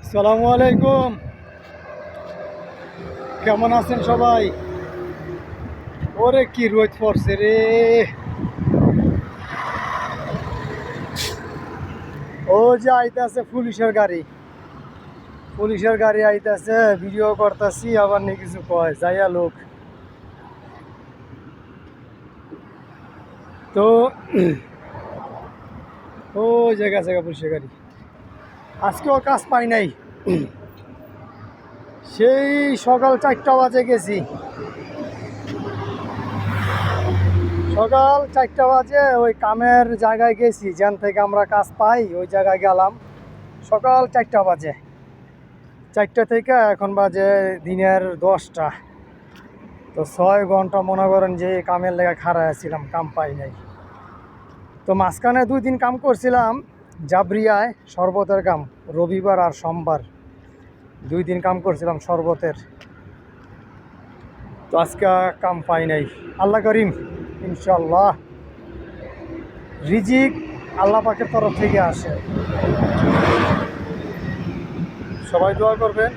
আসসালামু আলাইকুম। কেমন আছেন সবাই? ওরে কি রোদ পড়ছে রে। ও যে আইতাছে পুলিশের গাড়ি আইতাছে, ভিডিও করতেছি, আবার নি কিছু কয় যাইয়া লোক। তো ও জায়গা জায়গা পুলিশের গাড়ি। আজকেও কাজ পাই নাই, সেই সকাল 4টা বাজে গেছি। ওই কামের জায়গায় গেছি, যেখান থেকে আমরা কাজ পাই ওই জায়গায় গেলাম। সকাল 4টা বাজে, 4টা থেকে এখন বাজে দিনের 10টা। তো 6 ঘন্টা মনে করেন যে কামের লেগে খাড়ায় ছিলাম, কাম পাই নাই। তো মাঝখানে 2 দিন কাম করছিলাম জাবরিয়ায়, শরবতের কাম। রবিবার আর সোমবার 2 দিন কাম করছিলাম শরবতের। তো আজকে কাম পাই নাই। আল্লাহ করিম, ইনশাল্লাহ রিজিক আল্লাহ পাকের তরফ থেকে আসে। সবাই দোয়া করবেন।